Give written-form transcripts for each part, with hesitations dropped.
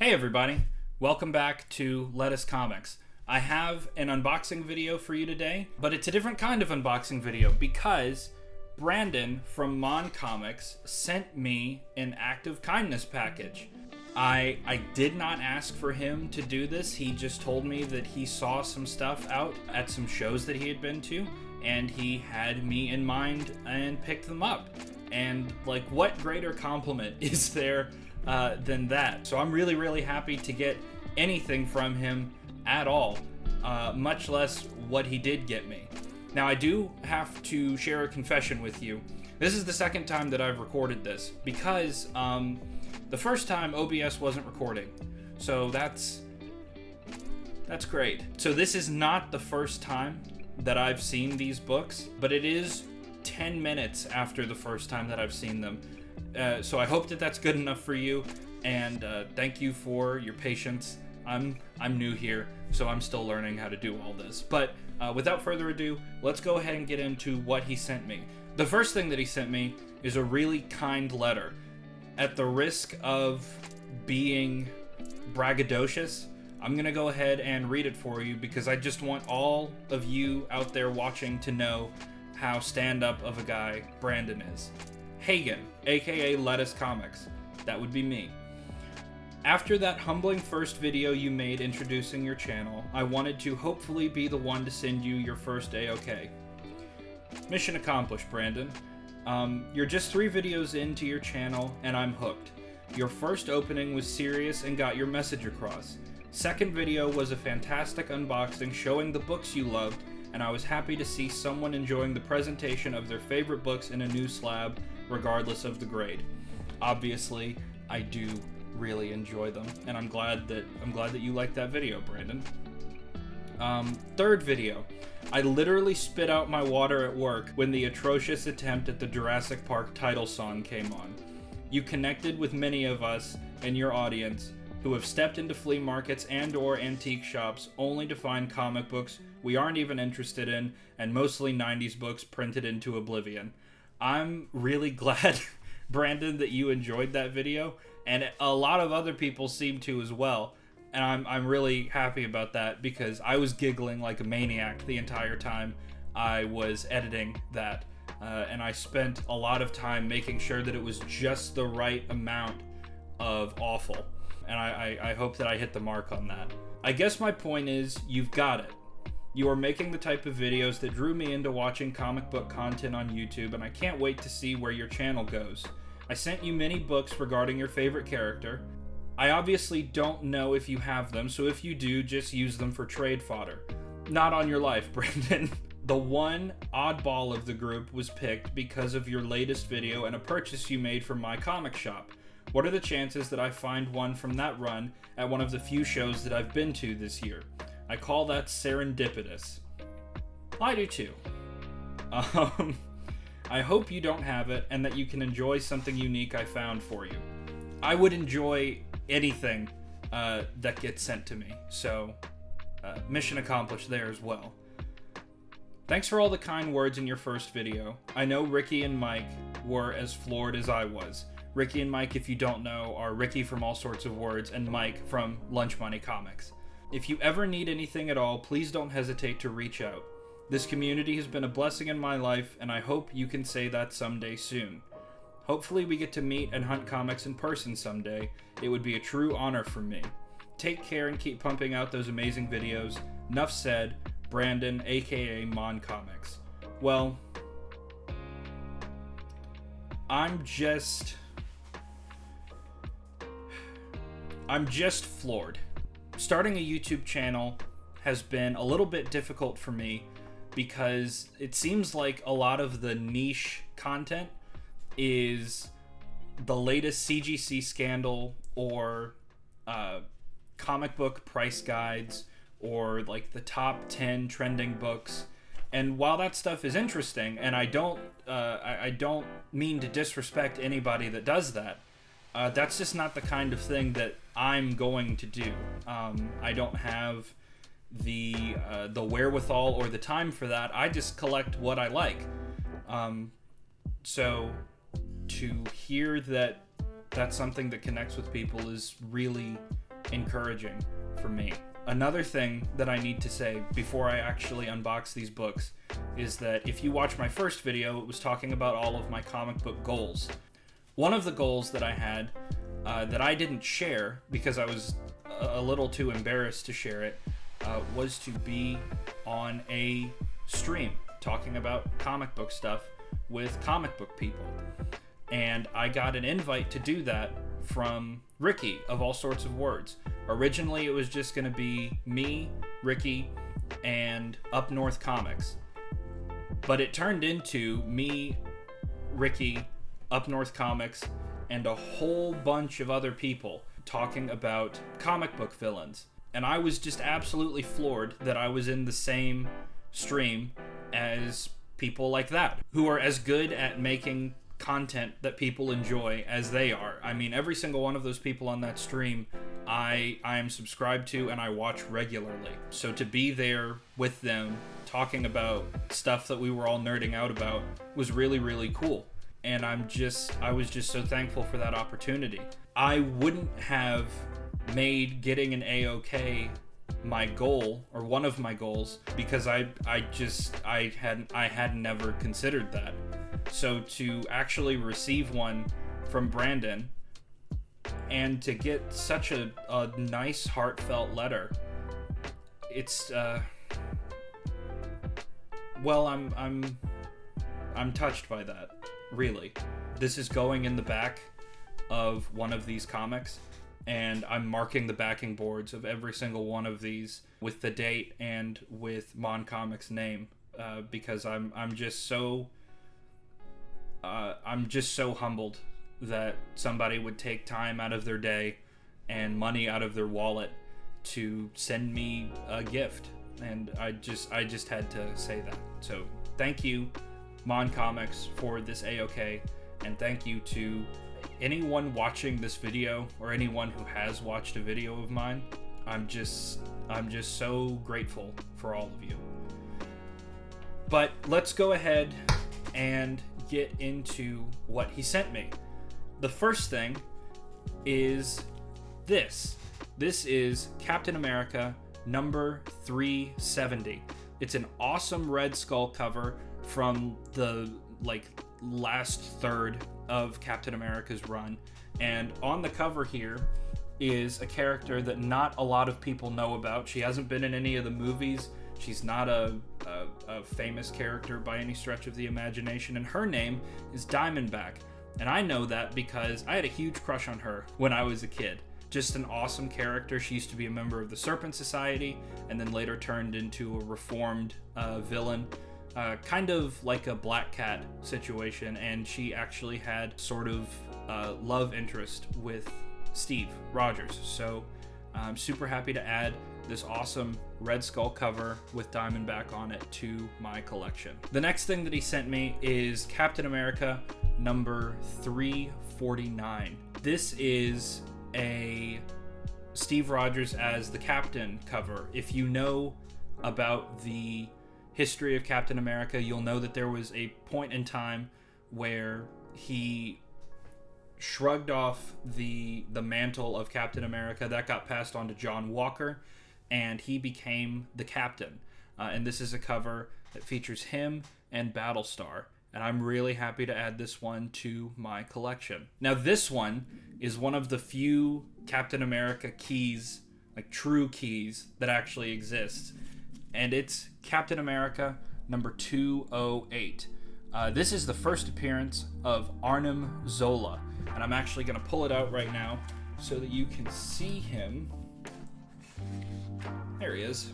Hey everybody, welcome back to Lettuce Comics. I have an unboxing video for you today, but it's a different kind of unboxing video because Brandon from M.O.N Comics sent me an act of kindness package. I did not ask for him to do this. He just told me that he saw some stuff out at some shows that he had been to, and he had me in mind and picked them up. And like, what greater compliment is there than that? So I'm really happy to get anything from him at all, much less what he did get me. Now, I do have to share a confession with you. This is the second time that I've recorded this because the first time OBS wasn't recording, so that's great. So this is not the first time that I've seen these books, but it is 10 minutes after the first time that I've seen them. So I hope that that's good enough for you, and thank you for your patience. I'm new here, so I'm still learning how to do all this. But without further ado, let's go ahead and get into what he sent me. The first thing that he sent me is a really kind letter. At the risk of being braggadocious, I'm gonna go ahead and read it for you because I just want all of you out there watching to know how stand-up of a guy Brandon is. Hagen, aka Lettuce Comics, that would be me. After that humbling first video you made introducing your channel, I wanted to hopefully be the one to send you your first A-OK. Mission accomplished, Brandon. You're just 3 videos into your channel and I'm hooked. Your first opening was serious and got your message across. Second video was a fantastic unboxing showing the books you loved, and I was happy to see someone enjoying the presentation of their favorite books in a new slab, regardless of the grade. Obviously, I do really enjoy them, and I'm glad that you liked that video, Brandon. Third video. I literally spit out my water at work when the atrocious attempt at the Jurassic Park title song came on. You connected with many of us and your audience who have stepped into flea markets and/or antique shops only to find comic books we aren't even interested in, and mostly 90s books printed into oblivion. I'm really glad, Brandon, that you enjoyed that video, and a lot of other people seem to as well. And I'm really happy about that because I was giggling like a maniac the entire time I was editing that. And I spent a lot of time making sure that it was just the right amount of awful. And I hope that I hit the mark on that. I guess my point is, you've got it. You are making the type of videos that drew me into watching comic book content on YouTube, and I can't wait to see where your channel goes. I sent you many books regarding your favorite character. I obviously don't know if you have them, so if you do, just use them for trade fodder. Not on your life, Brandon. The one oddball of the group was picked because of your latest video and a purchase you made from my comic shop. What are the chances that I find one from that run at one of the few shows that I've been to this year? I call that serendipitous. I do too. I hope you don't have it and that you can enjoy something unique I found for you. I would enjoy anything that gets sent to me, so mission accomplished there as well. Thanks for all the kind words in your first video. I know Ricky and Mike were as floored as I was. Ricky and Mike, if you don't know, are Ricky from All Sorts of Words and Mike from Lunch Money Comics. If you ever need anything at all, please don't hesitate to reach out. This community has been a blessing in my life, and I hope you can say that someday soon. Hopefully we get to meet and hunt comics in person someday. It would be a true honor for me. Take care and keep pumping out those amazing videos. Nuff said, Brandon, aka M.O.N Comics. Well, I'm just floored. Starting a YouTube channel has been a little bit difficult for me because it seems like a lot of the niche content is the latest CGC scandal or comic book price guides or like the top 10 trending books. And while that stuff is interesting, and I don't mean to disrespect anybody that does that, that's just not the kind of thing that I'm going to do. I don't have the wherewithal or the time for that. I just collect what I like. So to hear that that's something that connects with people is really encouraging for me. Another thing that I need to say before I actually unbox these books is that if you watch my first video, it was talking about all of my comic book goals. One of the goals that I had that I didn't share because I was a little too embarrassed to share it was to be on a stream talking about comic book stuff with comic book people. And I got an invite to do that from Ricky of All Sorts of Words. Originally, it was just going to be me, Ricky, and Up North Comics. But it turned into me, Ricky, Up North Comics, and a whole bunch of other people talking about comic book villains. And I was just absolutely floored that I was in the same stream as people like that, who are as good at making content that people enjoy as they are. I mean, every single one of those people on that stream I am subscribed to and I watch regularly. So to be there with them talking about stuff that we were all nerding out about was really, really cool. And I was just so thankful for that opportunity. I wouldn't have made getting an A-OK my goal, or one of my goals, because I had never considered that. So to actually receive one from Brandon and to get such a nice, heartfelt letter, it's well, I'm touched by that, really. This is going in the back of one of these comics, and I'm marking the backing boards of every single one of these with the date and with M.O.N. Comics' name, because I'm just so humbled that somebody would take time out of their day and money out of their wallet to send me a gift, and I just had to say that. So thank you, M.O.N. Comics, for this A-OK, and thank you to anyone watching this video or anyone who has watched a video of mine. I'm just so grateful for all of you. But let's go ahead and get into what he sent me. The first thing is this. This is Captain America number 370. It's an awesome Red Skull cover from the last third of Captain America's run, and on the cover here is a character that not a lot of people know about. She hasn't been in any of the movies. She's not a famous character by any stretch of the imagination, and her name is Diamondback. And I know that because I had a huge crush on her when I was a kid. Just an awesome character. She used to be a member of the Serpent Society and then later turned into a reformed villain. Kind of like a Black Cat situation, and she actually had sort of love interest with Steve Rogers. So I'm super happy to add this awesome Red Skull cover with Diamondback on it to my collection. The next thing that he sent me is Captain America number 349. This is a Steve Rogers as the Captain cover. If you know about the history of Captain America, you'll know that there was a point in time where he shrugged off the mantle of Captain America. That got passed on to John Walker, and he became the Captain. And this is a cover that features him and Battlestar, and I'm really happy to add this one to my collection. Now, this one is one of the few Captain America keys, like true keys, that actually exists. And it's Captain America number 208. This is the first appearance of Arnim Zola, and I'm actually going to pull it out right now so that you can see him. There he is.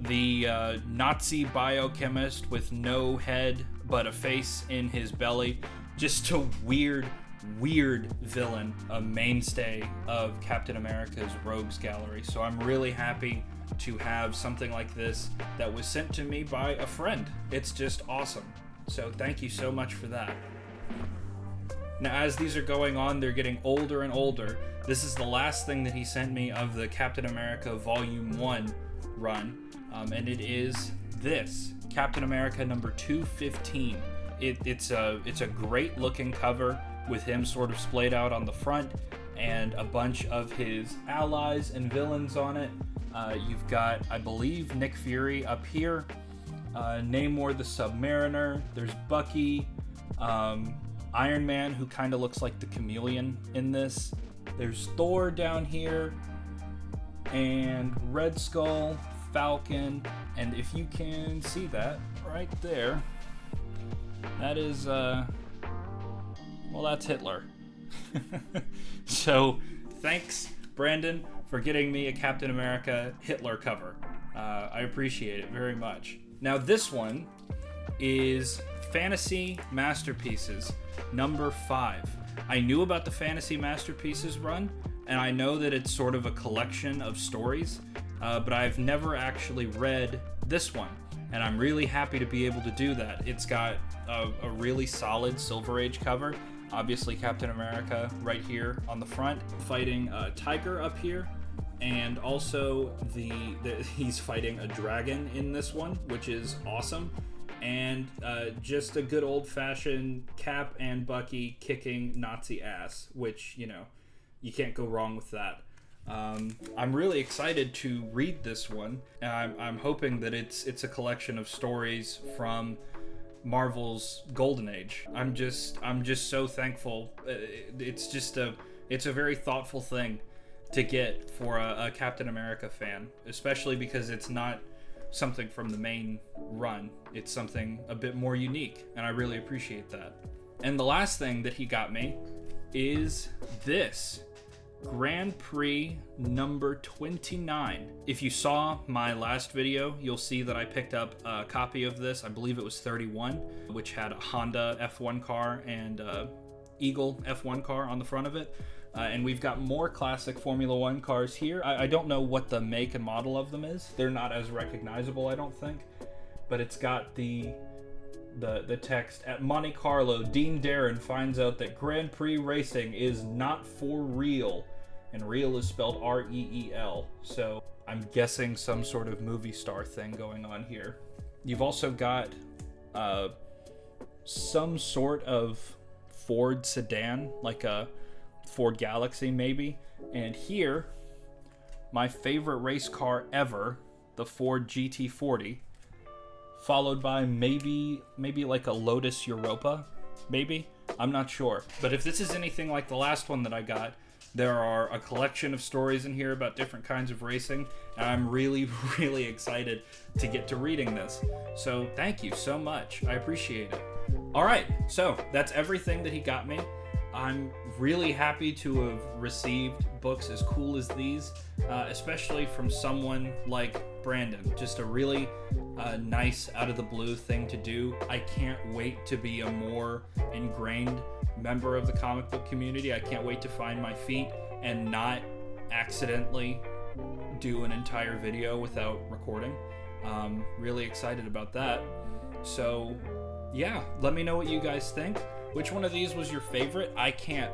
The Nazi biochemist with no head but a face in his belly. Just a weird villain, a mainstay of Captain America's rogues gallery. So I'm really happy to have something like this that was sent to me by a friend. It's just awesome. So thank you so much for that. Now, as these are going on, they're getting older and older. This is the last thing that he sent me of the Captain America Volume 1 run, and it is this, Captain America number 215. It's a great looking cover with him sort of splayed out on the front, and a bunch of his allies and villains on it. You've got, I believe, Nick Fury up here, Namor the Submariner, there's Bucky, Iron Man, who kind of looks like the Chameleon in this, there's Thor down here, and Red Skull, Falcon, and if you can see that right there, that is, well, that's Hitler. So, thanks, Brandon, for getting me a Captain America Hitler cover. I appreciate it very much. Now, this one is Fantasy Masterpieces number 5. I knew about the Fantasy Masterpieces run, and I know that it's sort of a collection of stories, but I've never actually read this one, and I'm really happy to be able to do that. It's got a really solid Silver Age cover. Obviously, Captain America right here on the front, fighting a tiger up here, and also he's fighting a dragon in this one, which is awesome. And just a good old-fashioned Cap and Bucky kicking Nazi ass, which, you know, you can't go wrong with that. I'm really excited to read this one. I'm hoping that it's a collection of stories from Marvel's Golden Age. I'm just so thankful. It's a very thoughtful thing to get for a Captain America fan, especially because it's not something from the main run. It's something a bit more unique, and I really appreciate that. And the last thing that he got me is this Grand Prix number 29. If you saw my last video, you'll see that I picked up a copy of this. I believe it was 31, which had a Honda F1 car and Eagle F1 car on the front of it. And we've got more classic Formula One cars here. I don't know what the make and model of them is. They're not as recognizable, I don't think. But it's got the text, "At Monte Carlo, Dean Darren finds out that Grand Prix racing is not for real." And real is spelled R-E-E-L. So I'm guessing some sort of movie star thing going on here. You've also got some sort of Ford sedan, like a Ford Galaxy maybe. And here, my favorite race car ever, the Ford GT40. Followed by maybe like a Lotus Europa, maybe? I'm not sure. But if this is anything like the last one that I got, there are a collection of stories in here about different kinds of racing, and I'm really, really excited to get to reading this. So thank you so much. I appreciate it. All right, so that's everything that he got me. I'm really happy to have received books as cool as these, especially from someone like Brandon. Just a really nice, out-of-the-blue thing to do. I can't wait to be a more ingrained member of the comic book community. I can't wait to find my feet and not accidentally do an entire video without recording. Really excited about that. So, yeah, let me know what you guys think. Which one of these was your favorite? I can't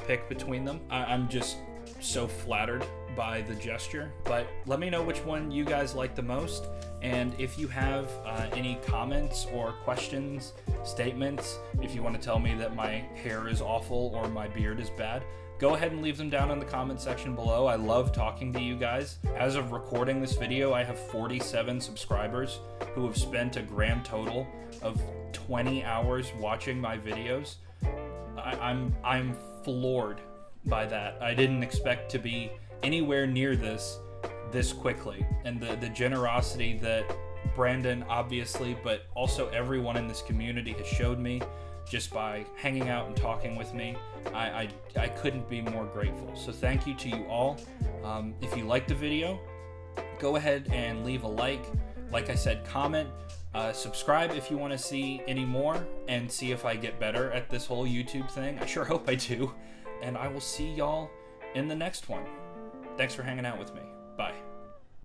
pick between them. I'm just so flattered by the gesture, but let me know which one you guys like the most. And if you have any comments or questions, statements, if you want to tell me that my hair is awful or my beard is bad, go ahead and leave them down in the comment section below. I love talking to you guys. As of recording this video, I have 47 subscribers who have spent a grand total of 20 hours watching my videos. I'm floored by that. I didn't expect to be anywhere near this quickly, and the generosity that Brandon, obviously, but also everyone in this community has showed me just by hanging out and talking with me. I couldn't be more grateful. So thank you to you all. If you liked the video, go ahead and leave a like. Like I said, comment, subscribe if you want to see any more, and see if I get better at this whole YouTube thing. I sure hope I do. And I will see y'all in the next one. Thanks for hanging out with me.